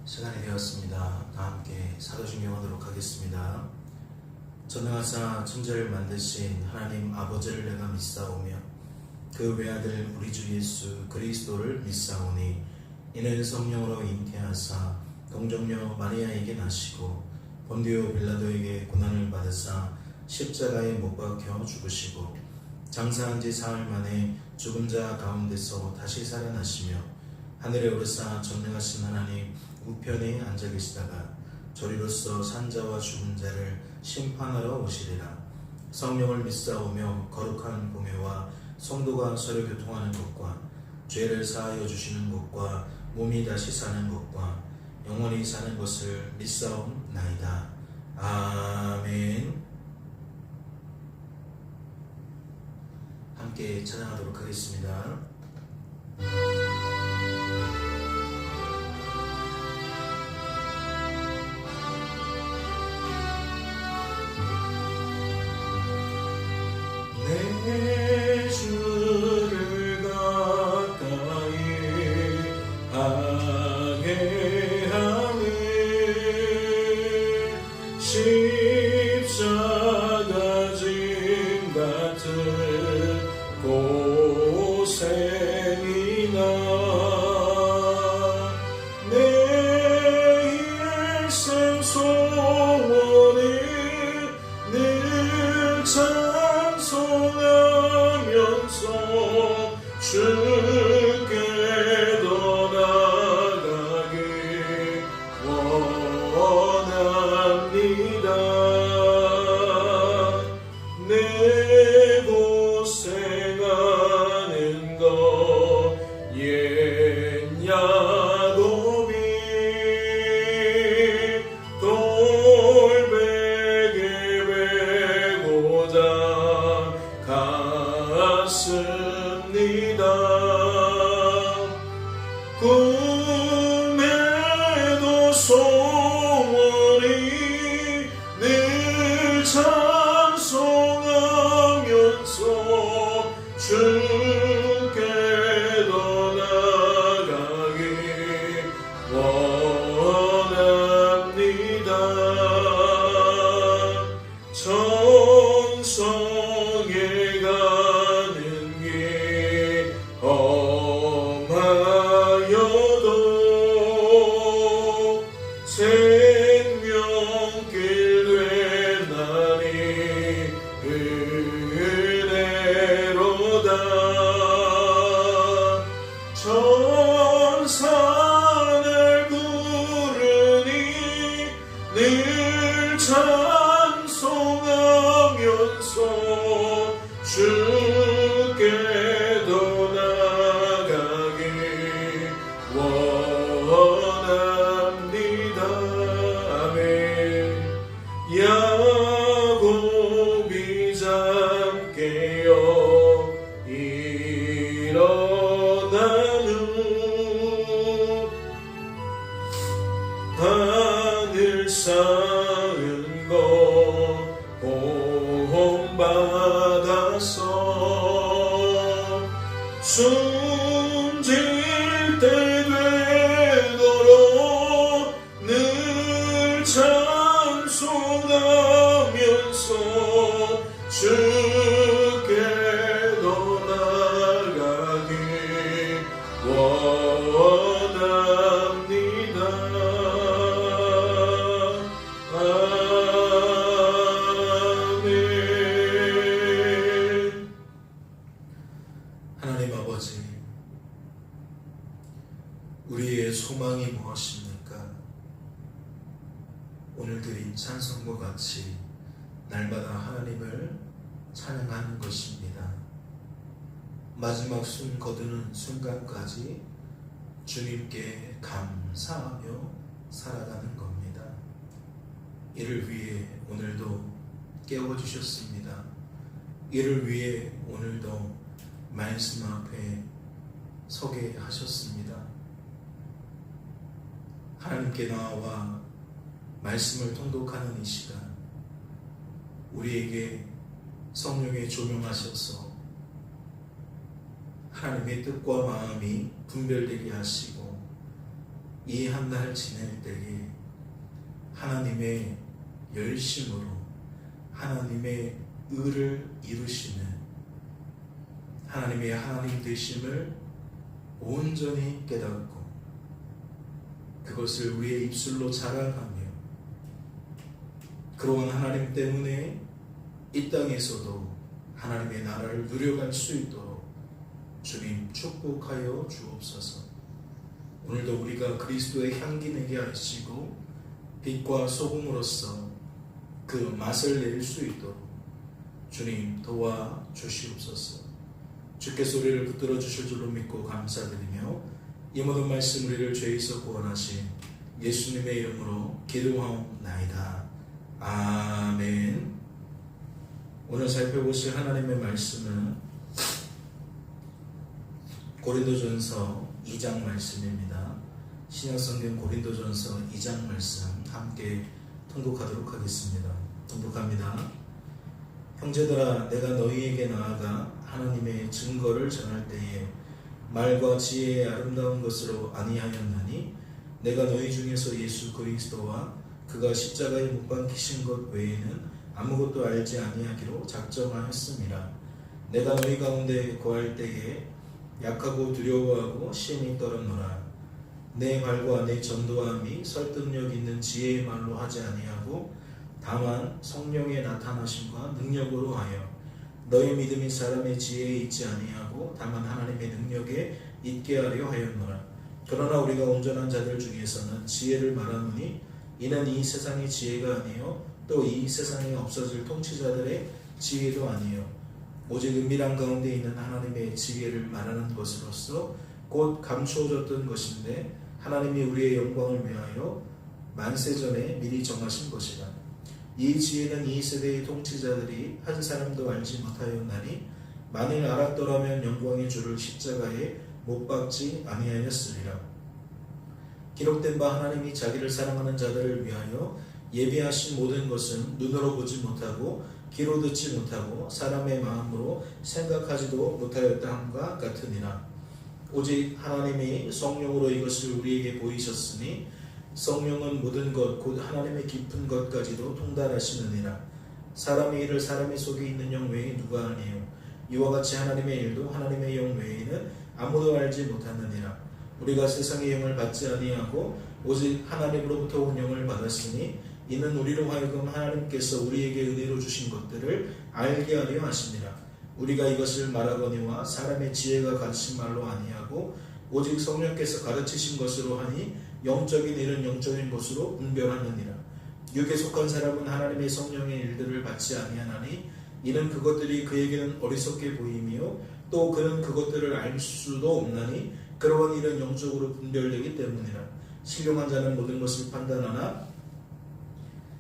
시간이 되었습니다. 다 함께 사도신경하도록 하겠습니다. 전능하사 천지를 만드신 하나님 아버지를 내가 믿사오며 그 외아들 우리 주 예수 그리스도를 믿사오니 이는 성령으로 잉태하사 동정녀 마리아에게 나시고 본디오 빌라도에게 고난을 받으사 십자가에 못 박혀 죽으시고 장사한 지 사흘 만에 죽은 자 가운데서 다시 살아나시며 하늘에 오르사 전능하신 하나님 우편에 앉아 계시다가 저리로서 산자와 죽은 자를 심판하러 오시리라. 성령을 믿사오며 거룩한 공회와 성도가 서로 교통하는 것과 죄를 사하여 주시는 것과 몸이 다시 사는 것과 영원히 사는 것을 믿사옵나이다. 아멘. 함께 찬양하도록 하겠습니다. 내 주를 가까이 하게 하네. 십자가 짐 같은 고생이나 내 일생 소원이 늘 찬송하면서 주께 더 나아가길 원합니다. 내 고생하는 것 옛 야곱이 돌베개 베고자 갔습니다. 꿈에도 소원이 늘 찬송하면서 주께 더 나아가길 원합니다. 정성에 가는 길 험하여도 생명길 된 날이 은혜로다. 천사를 부르니 늘 찬송하면서 주께 더 나아가길 원합니다. 아멘. 야곱이 잠 깨어 일어나는 하늘 쌓은 것 보험받아서 숨질 때 되도록 늘 찬송하면서 주께 더 나아가길 원합니다. 아멘. 하나님 아버지, 우리의 소망이 무엇입니까? 오늘 드린 찬송과 같이 날마다 하나님을 찬양하는 것입니다. 마지막 숨 거두는 순간까지 주님께 감사하며 살아가는 겁니다. 이를 위해 오늘도 깨워주셨습니다. 이를 위해 오늘도 말씀 앞에 서게 하셨습니다. 하나님께 나와 말씀을 통독하는 이 시간, 우리에게 성령에 조명하셔서 하나님의 뜻과 마음이 분별되게 하시고 이 한 날 지낼 때에 하나님의 열심으로 하나님의 의를 이루시는 하나님의 하나님 되심을 온전히 깨닫고 그것을 우리의 입술로 자랑하며 그러한 하나님 때문에 이 땅에서도 하나님의 나라를 누려갈 수 있도록 주님 축복하여 주옵소서. 오늘도 우리가 그리스도의 향기 내게 하시고 빛과 소금으로서 그 맛을 낼 수 있도록 주님 도와 주시옵소서. 주께서 우리를 붙들어 주실 줄로 믿고 감사드리며 이 모든 말씀 우리를 죄에서 구원하신 예수님의 이름으로 기도하옵나이다. 아멘. 오늘 살펴보실 하나님의 말씀은 고린도전서 2장 말씀입니다. 신약성경 고린도전서 2장 말씀 함께 통독하도록 하겠습니다. 통독합니다. 형제들아, 내가 너희에게 나아가 하나님의 증거를 전할 때에 말과 지혜의 아름다운 것으로 아니하였나니 내가 너희 중에서 예수 그리스도와 그가 십자가에 못 박히신 것 외에는 아무것도 알지 아니하기로 작정하였습니다. 내가 너희 가운데 거할 때에 약하고 두려워하고 시험이 떨었노라. 내 말과 내 전도함이 설득력 있는 지혜의 말로 하지 아니하고 다만 성령의 나타나심과 능력으로 하여 너희 믿음이 사람의 지혜에 있지 아니하고 다만 하나님의 능력에 있게 하려 하였노라. 그러나 우리가 온전한 자들 중에서는 지혜를 말하노니 이는 이 세상의 지혜가 아니요 또 이 세상에 없어질 통치자들의 지혜도 아니요 오직 은밀한 가운데 있는 하나님의 지혜를 말하는 것으로서 곧 감추어졌던 것인데 하나님이 우리의 영광을 위하여 만세전에 미리 정하신 것이라. 이 지혜는 이 세대의 통치자들이 한 사람도 알지 못하였나니 만일 알았더라면 영광의 주를 십자가에 못 박지 아니하였으리라. 기록된 바 하나님이 자기를 사랑하는 자들을 위하여 예비하신 모든 것은 눈으로 보지 못하고 귀로 듣지 못하고 사람의 마음으로 생각하지도 못하였다 함과 같으니라. 오직 하나님이 성령으로 이것을 우리에게 보이셨으니 성령은 모든 것 곧 하나님의 깊은 것까지도 통달하시느니라. 사람의 일을 사람의 속에 있는 영 외에 누가 아니요 이와 같이 하나님의 일도 하나님의 영 외에는 아무도 알지 못하느니라. 우리가 세상의 영을 받지 아니하고 오직 하나님으로부터 온 영을 받았으니 이는 우리로 하여금 하나님께서 우리에게 은혜로 주신 것들을 알게 하려 하심이라. 우리가 이것을 말하거니와 사람의 지혜가 가르친 말로 아니하고 오직 성령께서 가르치신 것으로 하니 영적인 일은 영적인 것으로 분별하느니라. 육에 속한 사람은 하나님의 성령의 일들을 받지 아니하나니 이는 그것들이 그에게는 어리석게 보이며 또 그는 그것들을 알 수도 없나니 그러한 일은 영적으로 분별되기 때문이라. 신령한 자는 모든 것을 판단하나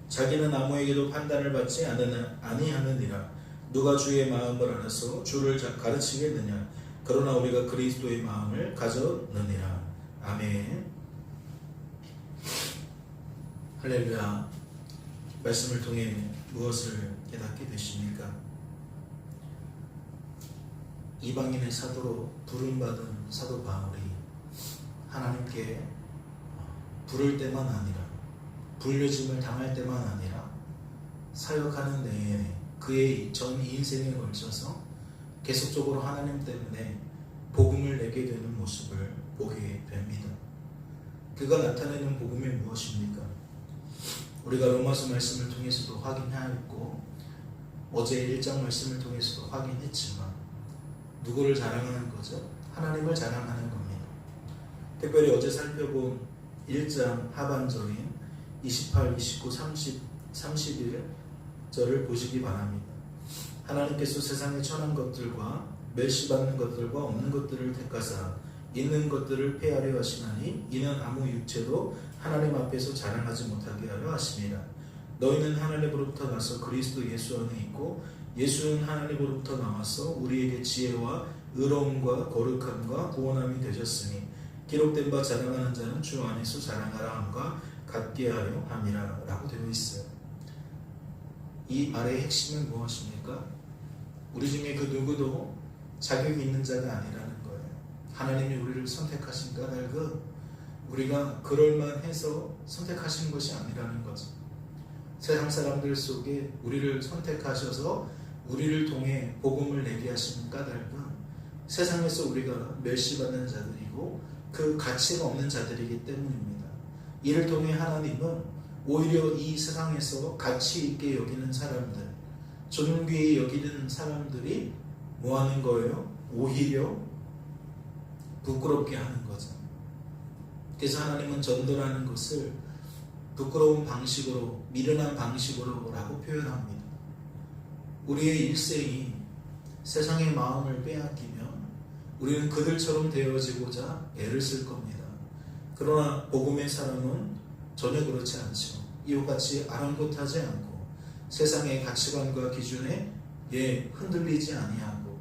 자기는 아무에게도 판단을 받지 아니하느니라. 누가 주의 마음을 알아서 주를 가르치겠느냐. 그러나 우리가 그리스도의 마음을 가졌느니라. 아멘. 할렐루야. 말씀을 통해 무엇을 깨닫게 되십니까? 이방인의 사도로 부름받은 사도 바울이 하나님께 부를 때만 아니라 불려짐을 당할 때만 아니라 사역하는 내내 그의 전 인생에 걸쳐서 계속적으로 하나님 때문에 복음을 내게 되는 모습을 보게 됩니다. 그가 나타내는 복음이 무엇입니까? 우리가 로마서 말씀을 통해서도 확인하였고 어제 1장 말씀을 통해서도 확인했지만 누구를 자랑하는 거죠? 하나님을 자랑하는 겁니다. 특별히 어제 살펴본 1장 하반절인 28, 29, 30, 31절을 보시기 바랍니다. 하나님께서 세상에 천한 것들과 멸시받는 것들과 없는 것들을 택하사 있는 것들을 폐하려 하시나니 이는 아무 육체도 하나님 앞에서 자랑하지 못하게 하려 하심이라. 너희는 하나님으로부터 나서 그리스도 예수 안에 있고 예수는 하나님으로부터 나와서 우리에게 지혜와 의로움과 거룩함과 구원함이 되셨으니 기록된 바 자랑하는 자는 주 안에서 자랑하라 함과 같게 하려 함이라 라고 되어 있어요. 이 말의 핵심은 무엇입니까? 우리 중에 그 누구도 자격이 있는 자가 아니라는 거예요. 하나님이 우리를 선택하신 까닭은 우리가 그럴만해서 선택하신 것이 아니라는 거죠. 세상 사람들 속에 우리를 선택하셔서 우리를 통해 복음을 내게 하신 까닭은 세상에서 우리가 멸시받는 자들이고 그 가치가 없는 자들이기 때문입니다. 이를 통해 하나님은 오히려 이 세상에서 가치 있게 여기는 사람들, 존귀히 여기는 사람들이 뭐 하는 거예요? 오히려 부끄럽게 하는 거죠. 그래서 하나님은 전도라는 것을 부끄러운 방식으로, 미련한 방식으로라고 표현합니다. 우리의 일생이 세상의 마음을 빼앗기면 우리는 그들처럼 되어지고자 애를 쓸 겁니다. 그러나 복음의 사람은 전혀 그렇지 않죠. 이와 같이 아랑곳하지 않고 세상의 가치관과 기준에 흔들리지 아니하고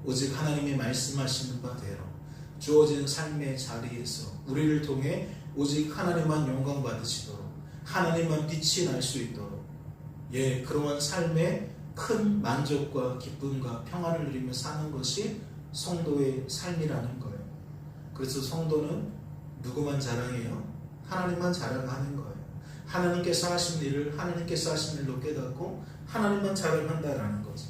오직 하나님이 말씀하시는 바대로 주어진 삶의 자리에서 우리를 통해 오직 하나님만 영광 받으시도록 하나님만 빛이 날 수 있도록 그러한 삶의 큰 만족과 기쁨과 평안을 누리며 사는 것이 성도의 삶이라는 거예요. 그래서 성도는 누구만 자랑해요? 하나님만 자랑하는 거예요. 하나님께서 하신 일을 하나님께서 하신 일로 깨닫고 하나님만 자랑한다라는 거죠.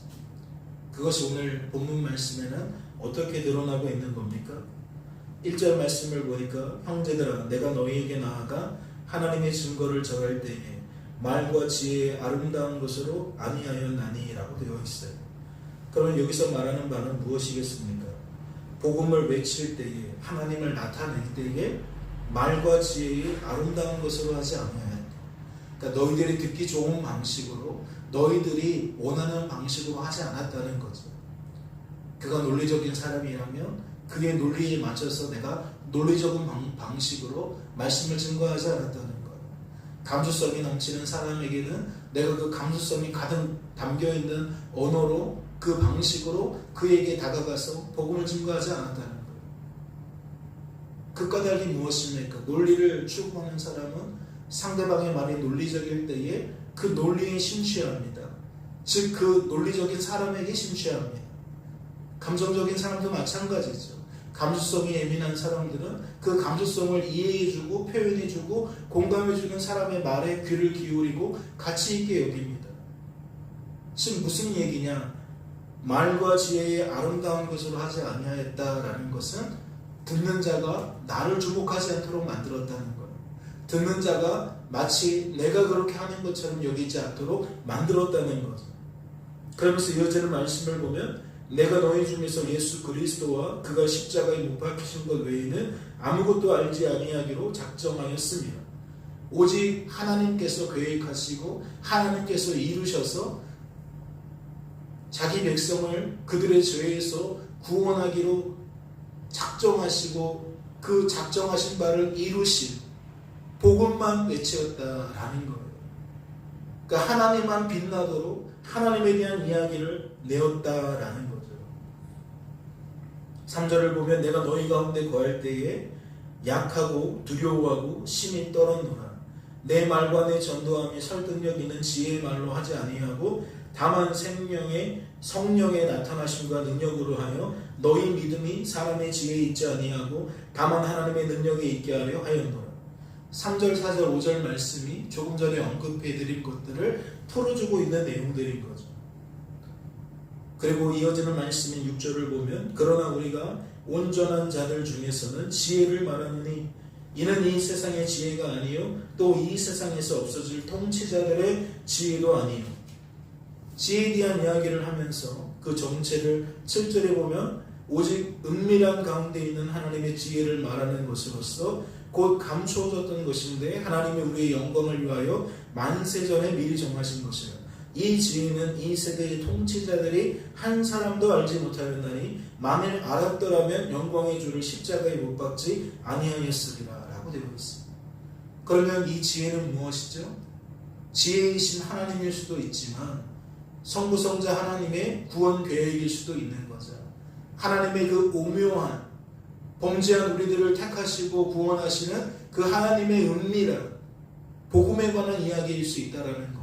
그것이 오늘 본문 말씀에는 어떻게 드러나고 있는 겁니까? 1절 말씀을 보니까 형제들아 내가 너희에게 나아가 하나님의 증거를 전할 때에 말과 지혜의 아름다운 것으로 아니하였나니 라고 되어 있어요. 그러면 여기서 말하는 바는 무엇이겠습니까? 복음을 외칠 때에 하나님을 나타낼 때에 말과 지혜의 아름다운 것으로 하지 아니하였다. 그러니까 너희들이 듣기 좋은 방식으로 너희들이 원하는 방식으로 하지 않았다는 거죠. 그가 논리적인 사람이라면 그의 논리에 맞춰서 내가 논리적인 방식으로 말씀을 증거하지 않았다는 거예요. 감수성이 넘치는 사람에게는 내가 그 감수성이 가득 담겨있는 언어로 그 방식으로 그에게 다가가서 복음을 증거하지 않았다는 거예요. 그 까닭이 무엇입니까? 논리를 추구하는 사람은 상대방의 말이 논리적일 때에 그 논리에 심취합니다. 즉 그 논리적인 사람에게 심취합니다. 감정적인 사람도 마찬가지죠. 감수성이 예민한 사람들은 그 감수성을 이해해주고 표현해주고 공감해주는 사람의 말에 귀를 기울이고 가치 있게 여깁니다. 지금 무슨 얘기냐? 말과 지혜의 아름다운 것으로 하지 아니하였다라는 것은 듣는 자가 나를 주목하지 않도록 만들었다는 거예요. 듣는 자가 마치 내가 그렇게 하는 것처럼 여기지 않도록 만들었다는 거죠. 그러면서 이어지는 말씀을 보면 내가 너희 중에서 예수 그리스도와 그가 십자가에 못 박히신 것 외에는 아무것도 알지 아니하기로 작정하였습니다. 오직 하나님께서 계획하시고 하나님께서 이루셔서 자기 백성을 그들의 죄에서 구원하기로 작정하시고 그 작정하신 바를 이루신 복음만 외치었다라는 거예요. 그러니까 하나님만 빛나도록 하나님에 대한 이야기를 내었다라는 거죠. 3절을 보면 내가 너희 가운데 거할 때에 약하고 두려워하고 심히 떨었노라. 내 말과 내 전도함이 설득력 있는 지혜의 말로 하지 아니하고 다만 성령의 나타나심과 능력으로 하여 너희 믿음이 사람의 지혜에 있지 아니하고 다만 하나님의 능력에 있게 하려 하였노라. 3절, 4절, 5절 말씀이 조금 전에 언급해드린 것들을 풀어주고 있는 내용들인 거죠. 그리고 이어지는 말씀인 6절을 보면 그러나 우리가 온전한 자들 중에서는 지혜를 말하느니 이는 이 세상의 지혜가 아니요 또 이 세상에서 없어질 통치자들의 지혜도 아니요. 지혜에 대한 이야기를 하면서 그 정체를 7절에 보면 오직 은밀한 가운데 있는 하나님의 지혜를 말하는 것으로서 곧 감추어졌던 것인데 하나님이 우리의 영광을 위하여 만세전에 미리 정하신 것이라. 이 지혜는 이 세대의 통치자들이 한 사람도 알지 못하였나니 만일 알았더라면 영광의 주를 십자가에 못 박지 아니하였으리라 라고 되어 있습니다. 그러면 이 지혜는 무엇이죠? 지혜이신 하나님일 수도 있지만 성부성자 하나님의 구원 계획일 수도 있는 거죠. 하나님의 그 오묘한 범죄한 우리들을 택하시고 구원하시는 그 하나님의 은밀한 복음에 관한 이야기일 수 있다라는 겁니다.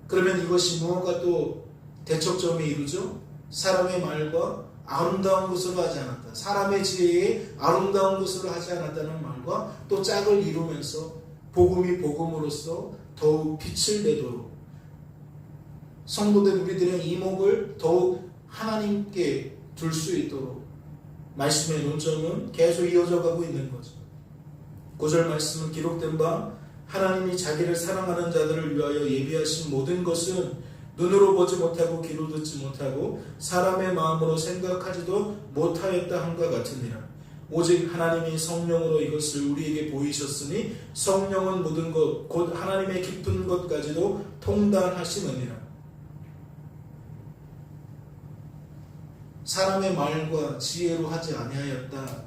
그러면 이것이 무엇과 또 대척점에 이루죠? 사람의 말과 아름다운 것으로 하지 않았다. 사람의 지혜에 아름다운 것으로 하지 않았다는 말과 또 짝을 이루면서 복음이 복음으로서 더욱 빛을 내도록 성도된 우리들의 이목을 더욱 하나님께 둘 수 있도록 말씀의 논점은 계속 이어져 가고 있는 거죠. 9절 말씀은 기록된 바 하나님이 자기를 사랑하는 자들을 위하여 예비하신 모든 것은 눈으로 보지 못하고 귀로 듣지 못하고 사람의 마음으로 생각하지도 못하였다 함과 같으니라. 오직 하나님이 성령으로 이것을 우리에게 보이셨으니 성령은 모든 것 곧 하나님의 깊은 것까지도 통달하시느니라. 사람의 말과 지혜로 하지 아니하였다.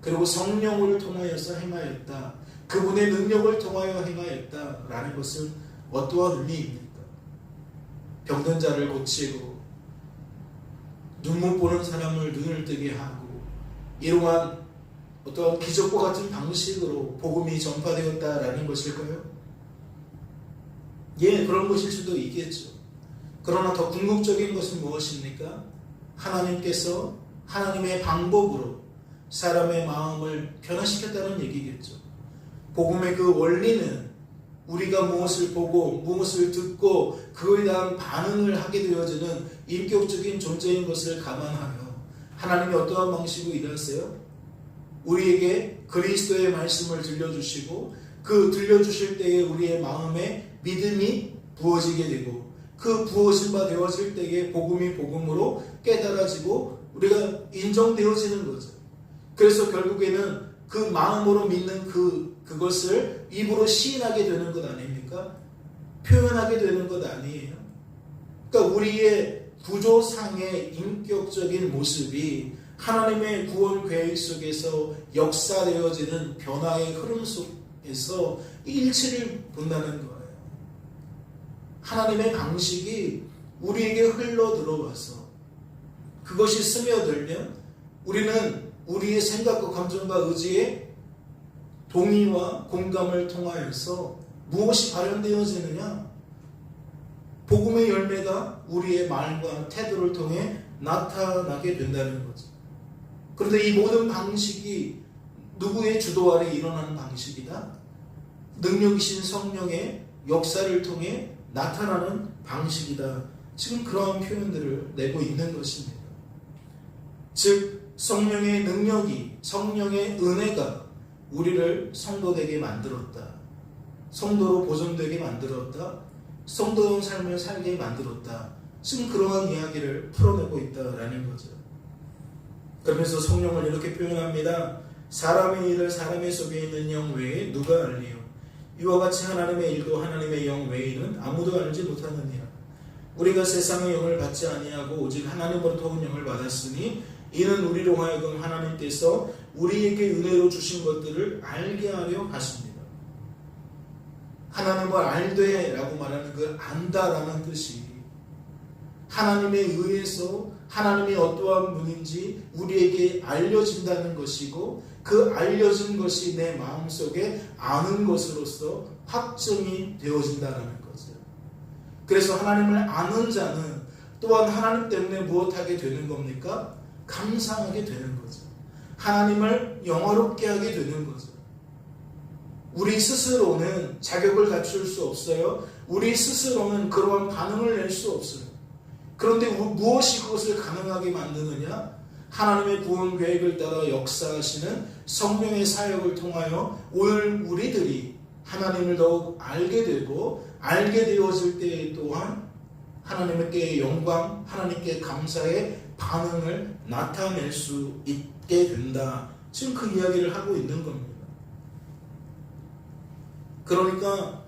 그리고 성령을 통하여서 행하였다. 그분의 능력을 통하여 행하였다. 라는 것은 어떠한 의미입니까? 병든 자를 고치고 눈 못 보는 사람을 눈을 뜨게 하고 이러한 어떠한 기적과 같은 방식으로 복음이 전파되었다라는 것일까요? 예, 그런 것일 수도 있겠죠. 그러나 더 궁극적인 것은 무엇입니까? 하나님께서 하나님의 방법으로 사람의 마음을 변화시켰다는 얘기겠죠. 복음의 그 원리는 우리가 무엇을 보고 무엇을 듣고 그거에 대한 반응을 하게 되어지는 인격적인 존재인 것을 감안하며 하나님이 어떠한 방식으로 일하세요? 우리에게 그리스도의 말씀을 들려주시고 그 들려주실 때에 우리의 마음에 믿음이 부어지게 되고 그 부어진 바 되어질 때에 복음이 복음으로 깨달아지고 우리가 인정되어지는 거죠. 그래서 결국에는 그 마음으로 믿는 그것을 입으로 시인하게 되는 것 아닙니까? 표현하게 되는 것 아니에요. 그러니까 우리의 구조상의 인격적인 모습이 하나님의 구원 계획 속에서 역사되어지는 변화의 흐름 속에서 일치를 본다는 거예요. 하나님의 방식이 우리에게 흘러 들어와서 그것이 스며들면 우리는 우리의 생각과 감정과 의지의 동의와 공감을 통하여서 무엇이 발현되어지느냐? 복음의 열매가 우리의 말과 태도를 통해 나타나게 된다는 거죠. 그런데 이 모든 방식이 누구의 주도 아래 일어나는 방식이다? 능력이신 성령의 역사를 통해 나타나는 방식이다. 지금 그러한 표현들을 내고 있는 것입니다. 즉 성령의 능력이, 성령의 은혜가 우리를 성도되게 만들었다. 성도로 보존되게 만들었다. 성도다운 삶을 살게 만들었다. 지금 그러한 이야기를 풀어내고 있다라는 거죠. 그러면서 성령을 이렇게 표현합니다. 사람의 일을 사람의 속에 있는 영 외에 누가 알리요? 이와 같이 하나님의 일도 하나님의 영 외에는 아무도 알지 못하느니라. 우리가 세상의 영을 받지 아니하고 오직 하나님으로부터 온 영을 받았으니 이는 우리로 하여금 하나님께서 우리에게 은혜로 주신 것들을 알게 하려 하십니다. 하나님을 알되 라고 말하는 그 안다라는 뜻이 하나님에 의해서 하나님이 어떠한 분인지 우리에게 알려진다는 것이고 그 알려진 것이 내 마음속에 아는 것으로서 확정이 되어진다는 거죠. 그래서 하나님을 아는 자는 또한 하나님 때문에 무엇하게 되는 겁니까? 감사하게 되는 거죠. 하나님을 영화롭게 하게 되는 거죠. 우리 스스로는 자격을 갖출 수 없어요. 우리 스스로는 그러한 반응을 낼 수 없어요. 그런데 무엇이 그것을 가능하게 만드느냐? 하나님의 구원 계획을 따라 역사하시는 성령의 사역을 통하여 오늘 우리들이 하나님을 더욱 알게 되고 알게 되어질 때 또한 하나님께 영광, 하나님께 감사의 반응을 나타낼 수 있게 된다. 지금 그 이야기를 하고 있는 겁니다. 그러니까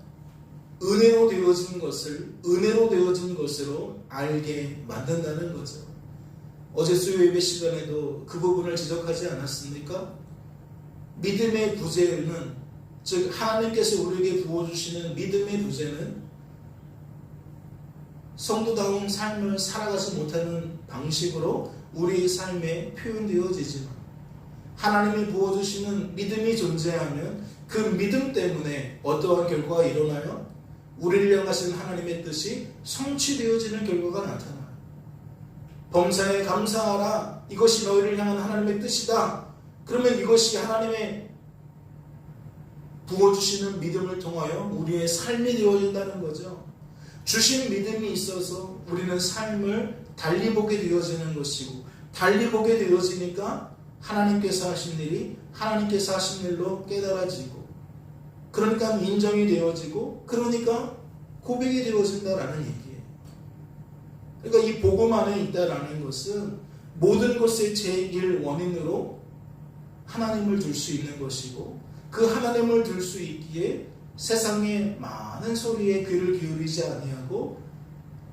은혜로 되어진 것을 은혜로 되어진 것으로 알게 만든다는 거죠. 어제 수요 예배 시간에도 그 부분을 지적하지 않았습니까? 믿음의 부재는, 즉 하나님께서 우리에게 부어주시는 믿음의 부재는 성도다운 삶을 살아가지 못하는 방식으로 우리의 삶에 표현되어지지만 하나님이 부어주시는 믿음이 존재하면 그 믿음 때문에 어떠한 결과가 일어나요? 우리를 향하신 하나님의 뜻이 성취되어지는 결과가 나타나요. 범사에 감사하라. 이것이 너희를 향한 하나님의 뜻이다. 그러면 이것이 하나님의 부어주시는 믿음을 통하여 우리의 삶이 되어진다는 거죠. 주신 믿음이 있어서 우리는 삶을 달리 보게 되어지는 것이고, 달리 보게 되어지니까 하나님께서 하신 일이 하나님께서 하신 일로 깨달아지고, 그러니까 인정이 되어지고, 그러니까 고백이 되어진다라는 얘기예요. 그러니까 이 복음 안에 있다라는 것은 모든 것의 제1 원인으로 하나님을 둘 수 있는 것이고, 그 하나님을 둘 수 있기에 세상의 많은 소리에 귀를 기울이지 아니하고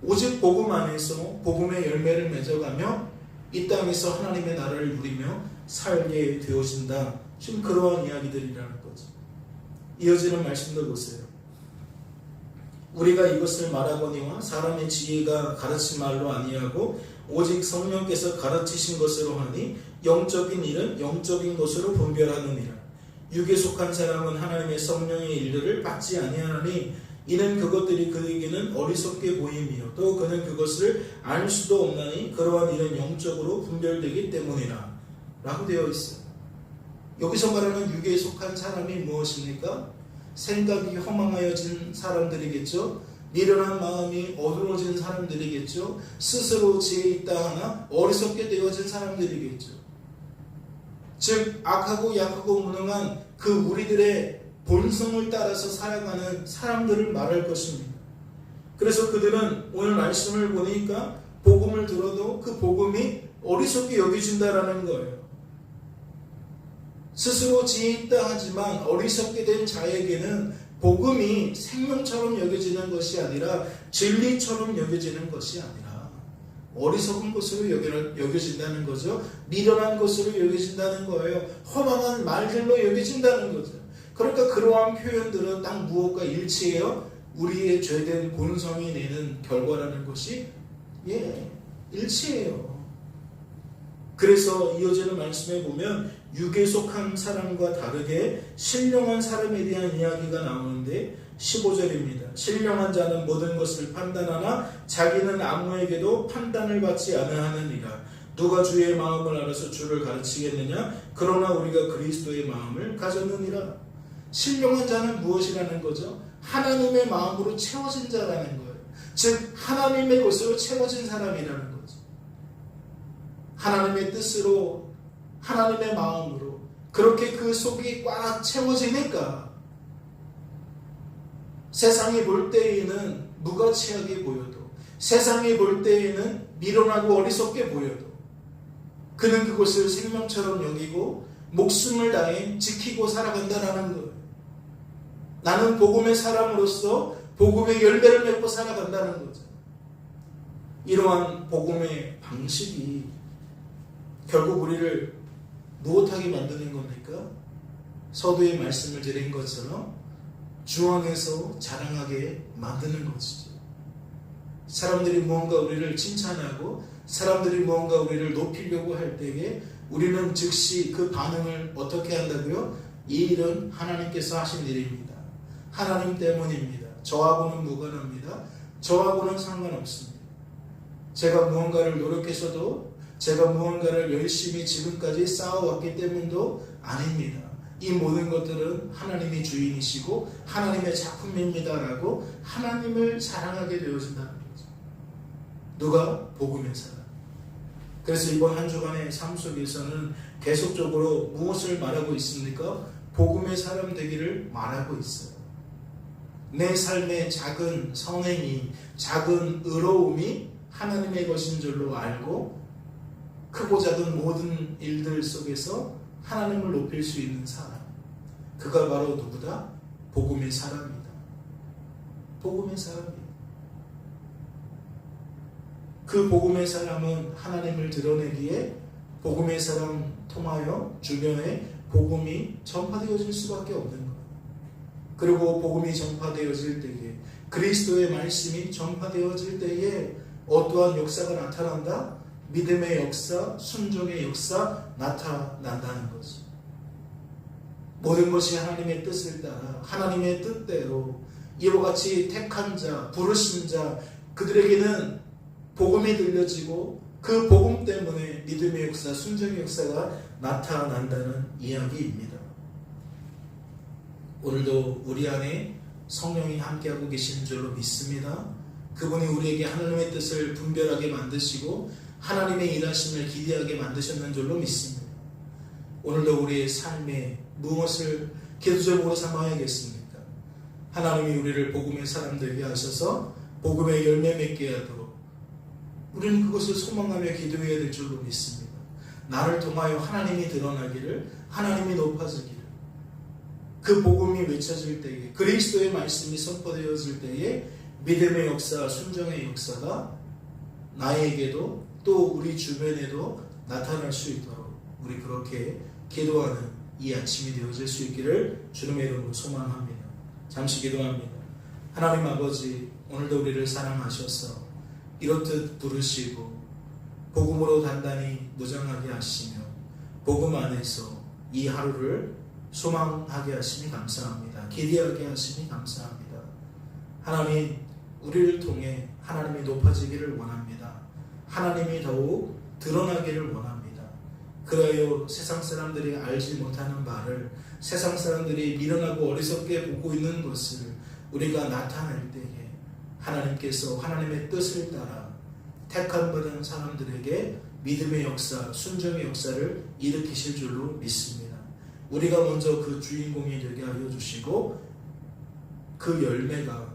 오직 복음 안에서 복음의 열매를 맺어가며 이 땅에서 하나님의 나라를 누리며 살게 되어진다. 지금 그러한 이야기들이라는 거죠. 이어지는 말씀도 보세요. 우리가 이것을 말하거니와 사람의 지혜가 가르친 말로 아니하고 오직 성령께서 가르치신 것으로 하니 영적인 일은 영적인 것으로 분별하느니라. 육에 속한 사람은 하나님의 성령의 일들을 받지 아니하나니 이는 그것들이 그에게는 어리석게 보임이요 또 그는 그것을 알 수도 없나니 그러한 일은 영적으로 분별되기 때문이라 라고 되어 있어요. 여기서 말하는 육에 속한 사람이 무엇입니까? 생각이 허망하여진 사람들이겠죠. 미련한 마음이 어두워진 사람들이겠죠. 스스로 지혜 있다 하나 어리석게 되어진 사람들이겠죠. 즉 악하고 약하고 무능한 그 우리들의 본성을 따라서 살아가는 사람들을 말할 것입니다. 그래서 그들은 오늘 말씀을 보니까 복음을 들어도 그 복음이 어리석게 여겨진다라는 거예요. 스스로 지혜 있다 하지만 어리석게 된 자에게는 복음이 생명처럼 여겨지는 것이 아니라 진리처럼 여겨지는 것이 아니라 어리석은 것으로 여겨진다는 거죠. 미련한 것으로 여겨진다는 거예요. 허망한 말들로 여겨진다는 거죠. 그러니까 그러한 표현들은 딱 무엇과 일치해요? 우리의 죄된 본성이 내는 결과라는 것이 일치해요. 그래서 이어지는 말씀에 보면 육에 속한 사람과 다르게 신령한 사람에 대한 이야기가 나오는데 15절입니다. 신령한 자는 모든 것을 판단하나 자기는 아무에게도 판단을 받지 아니하느니라. 누가 주의 마음을 알아서 주를 가르치겠느냐? 그러나 우리가 그리스도의 마음을 가졌느니라. 신령한 자는 무엇이라는 거죠? 하나님의 마음으로 채워진 자라는 거예요. 즉 하나님의 것으로 채워진 사람이라는 거죠. 하나님의 뜻으로 하나님의 마음으로 그렇게 그 속이 꽉 채워지니까 세상이 볼 때에는 무가치하게 보여도 세상이 볼 때에는 미련하고 어리석게 보여도 그는 그것을 생명처럼 여기고 목숨을 다해 지키고 살아간다라는 거예요. 나는 복음의 사람으로서 복음의 열매를 맺고 살아간다는 거죠. 이러한 복음의 방식이 결국 우리를 무엇하게 만드는 겁니까? 서두에 말씀을 드린 것처럼 중앙에서 자랑하게 만드는 것이죠. 사람들이 무언가 우리를 칭찬하고 사람들이 무언가 우리를 높이려고 할 때에 우리는 즉시 그 반응을 어떻게 한다고요? 이 일은 하나님께서 하신 일입니다. 하나님 때문입니다. 저하고는 무관합니다. 저하고는 상관없습니다. 제가 무언가를 노력해서도 제가 무언가를 열심히 지금까지 쌓아왔기 때문도 아닙니다. 이 모든 것들은 하나님이 주인이시고 하나님의 작품입니다라고 하나님을 사랑하게 되어진다는 거죠. 누가? 복음의 사람. 그래서 이번 한 주간의 삶 속에서는 계속적으로 무엇을 말하고 있습니까? 복음의 사람 되기를 말하고 있어요. 내 삶의 작은 선행이, 작은 의로움이 하나님의 것인 줄로 알고 크고 작은 모든 일들 속에서 하나님을 높일 수 있는 사람. 그가 바로 누구다? 복음의 사람이다. 복음의 사람이다. 그 복음의 사람은 하나님을 드러내기에 복음의 사람 통하여 주변에 복음이 전파되어질 수밖에 없는 거예요. 그리고 복음이 전파되어질 때에 그리스도의 말씀이 전파되어질 때에 어떠한 역사가 나타난다? 믿음의 역사, 순종의 역사 나타난다는 거죠. 모든 것이 하나님의 뜻을 따라 하나님의 뜻대로 이와 같이 택한 자, 부르신 자 그들에게는 복음이 들려지고 그 복음 때문에 믿음의 역사, 순종의 역사가 나타난다는 이야기입니다. 오늘도 우리 안에 성령이 함께하고 계시는 줄로 믿습니다. 그분이 우리에게 하나님의 뜻을 분별하게 만드시고 하나님의 일하심을 기대하게 만드셨는 줄로 믿습니다. 오늘도 우리의 삶에 무엇을 기도제목으로 삼아야겠습니까? 하나님이 우리를 복음의 사람 되게 하셔서 복음의 열매 맺게 하도록 우리는 그것을 소망하며 기도해야 될 줄로 믿습니다. 나를 통하여 하나님이 드러나기를, 하나님이 높아지기를, 그 복음이 외쳐질 때에, 그리스도의 말씀이 선포되어질 때에 믿음의 역사, 순종의 역사가 나에게도 또 우리 주변에도 나타날 수 있도록 우리 그렇게 기도하는 이 아침이 되어질 수 있기를 주님의 이름으로 소망합니다. 잠시 기도합니다. 하나님 아버지, 오늘도 우리를 사랑하셔서 이렇듯 부르시고 복음으로 단단히 무장하게 하시며 복음 안에서 이 하루를 소망하게 하시니 감사합니다. 기대하게 하시니 감사합니다. 하나님, 우리를 통해 하나님이 높아지기를 원합니다. 하나님이 더욱 드러나기를 원합니다. 그래요, 세상 사람들이 알지 못하는 바를, 세상 사람들이 미련하고 어리석게 보고 있는 것을 우리가 나타낼 때에 하나님께서 하나님의 뜻을 따라 택함받은 사람들에게 믿음의 역사, 순종의 역사를 일으키실 줄로 믿습니다. 우리가 먼저 그 주인공이 되게 하여 주시고 그 열매가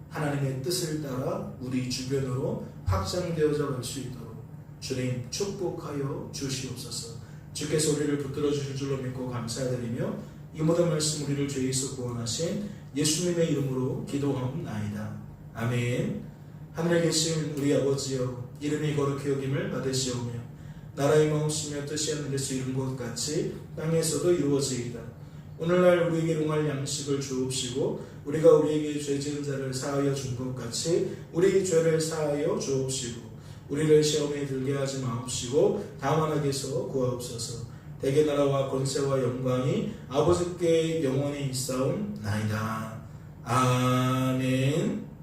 하나님의 뜻을 따라 우리 주변으로 확장되어져 갈 수 있도록 주님 축복하여 주시옵소서. 주께서 우리를 붙들어 주실 줄로 믿고 감사드리며 이 모든 말씀 우리를 죄에서 구원하신 예수님의 이름으로 기도하옵나이다. 아멘. 하늘에 계신 우리 아버지여, 이름이 거룩히 여김을 받으시오며 나라의 마음이며 뜻이 하늘에서 이룬 것 같이 땅에서도 이루어지이다. 오늘날 우리에게 용할 양식을 주옵시고 우리가 우리에게 죄 지은 자를 사하여 준 것 같이 우리 죄를 사하여 주옵시고 우리를 시험에 들게 하지 마옵시고 다만 악에서 구하옵소서. 대개 나라와 권세와 영광이 아버지께 영원히 있사옵나이다. 아멘.